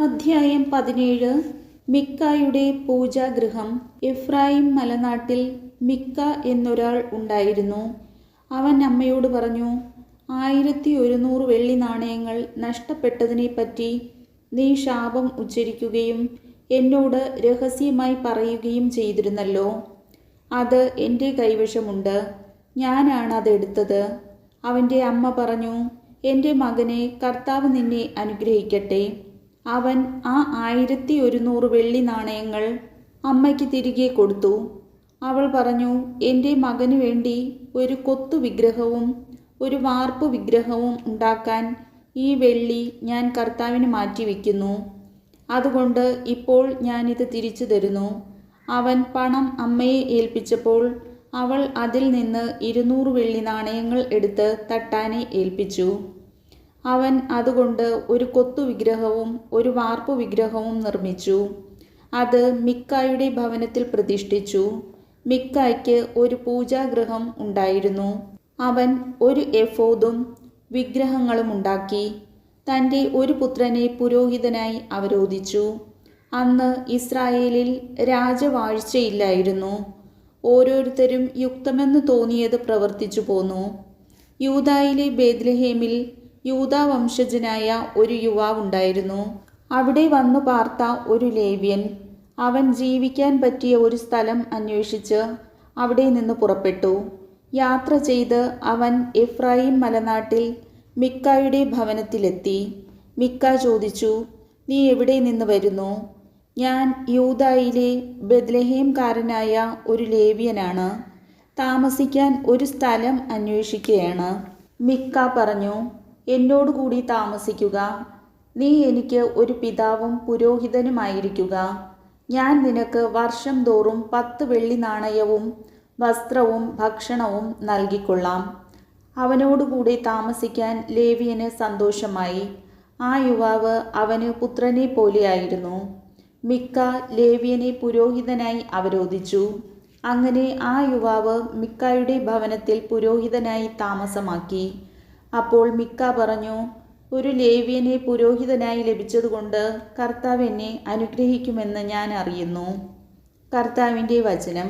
അധ്യായം 17. മിക്കായുടെ പൂജാഗൃഹം. എഫ്രായിം മലനാട്ടിൽ മിക്ക എന്നൊരാൾ ഉണ്ടായിരുന്നു. അവൻ അമ്മയോട് പറഞ്ഞു, 1100 വെള്ളി നാണയങ്ങൾ നഷ്ടപ്പെട്ടതിനെപ്പറ്റി നീ ശാപം ഉച്ചരിക്കുകയും എന്നോട് രഹസ്യമായി പറയുകയും ചെയ്തിരുന്നല്ലോ. അത് എൻ്റെ കൈവശമുണ്ട്, ഞാനാണതെടുത്തത്. അവൻ്റെ അമ്മ പറഞ്ഞു, എൻ്റെ മകനെ, കർത്താവ് നിന്നെ അനുഗ്രഹിക്കട്ടെ. അവൻ ആ 1100 വെള്ളി നാണയങ്ങൾ അമ്മയ്ക്ക് തിരികെ കൊടുത്തു. അവൾ പറഞ്ഞു, എൻ്റെ മകനു വേണ്ടി ഒരു കൊത്തു വിഗ്രഹവും ഒരു വാർപ്പ് വിഗ്രഹവും ഉണ്ടാക്കാൻ ഈ വെള്ളി ഞാൻ കർത്താവിന് മാറ്റിവെക്കുന്നു. അതുകൊണ്ട് ഇപ്പോൾ ഞാനിത് തിരിച്ചു തരുന്നു. അവൻ പണം അമ്മയെ ഏൽപ്പിച്ചപ്പോൾ അവൾ അതിൽ നിന്ന് 200 വെള്ളി നാണയങ്ങൾ എടുത്ത് തട്ടാനെ ഏൽപ്പിച്ചു. അവൻ അതുകൊണ്ട് ഒരു കൊത്തു വിഗ്രഹവും ഒരു വാർപ്പു വിഗ്രഹവും നിർമ്മിച്ചു. അത് മിക്കായുടെ ഭവനത്തിൽ പ്രതിഷ്ഠിച്ചു. മിക്കായ്ക്ക് ഒരു പൂജാഗൃഹം ഉണ്ടായിരുന്നു. അവൻ ഒരു എഫോദും വിഗ്രഹങ്ങളും ഉണ്ടാക്കി. തൻ്റെ ഒരു പുത്രനെ പുരോഹിതനായി അവരോധിച്ചു. അന്ന് ഇസ്രായേലിൽ രാജവാഴ്ചയില്ലായിരുന്നു. ഓരോരുത്തരും യുക്തമെന്ന് തോന്നിയത് പ്രവർത്തിച്ചു പോന്നു. യൂദായിലെ ബേത്ലഹേമിൽ യൂദാ വംശജനായ ഒരു യുവാവുണ്ടായിരുന്നു. അവിടെ വന്നു പാർത്ത ഒരു ലേവ്യൻ. അവൻ ജീവിക്കാൻ പറ്റിയ ഒരു സ്ഥലം അന്വേഷിച്ച് അവിടെ നിന്ന് പുറപ്പെട്ടു. യാത്ര ചെയ്ത് അവൻ എഫ്രായിം മലനാട്ടിൽ മിക്കായുടെ ഭവനത്തിലെത്തി. മിക്ക ചോദിച്ചു, നീ എവിടെ നിന്ന് വരുന്നു? ഞാൻ യൂദായിലെ ബേത്ലഹേംകാരനായ ഒരു ലേവ്യനാണ്. താമസിക്കാൻ ഒരു സ്ഥലം അന്വേഷിക്കുകയാണ്. മിക്ക പറഞ്ഞു, എന്നോടുകൂടി താമസിക്കുക. നീ എനിക്ക് ഒരു പിതാവും പുരോഹിതനുമായിരിക്കുക. ഞാൻ നിനക്ക് വർഷം തോറും 10 വെള്ളി നാണയവും വസ്ത്രവും ഭക്ഷണവും നൽകിക്കൊള്ളാം. അവനോടുകൂടി താമസിക്കാൻ ലേവ്യന് സന്തോഷമായി. ആ യുവാവ് അവന് പുത്രനെ പോലെയായിരുന്നു. മിക്ക ലേവ്യനെ പുരോഹിതനായി അവരോധിച്ചു. അങ്ങനെ ആ യുവാവ് മിക്കായുടെ ഭവനത്തിൽ പുരോഹിതനായി താമസമാക്കി. അപ്പോൾ മിക്ക പറഞ്ഞു, ഒരു ലേവ്യനെ പുരോഹിതനായി ലഭിച്ചതുകൊണ്ട് കർത്താവ് എന്നെ അനുഗ്രഹിക്കുമെന്ന് ഞാൻ അറിയുന്നു. കർത്താവിൻ്റെ വചനം.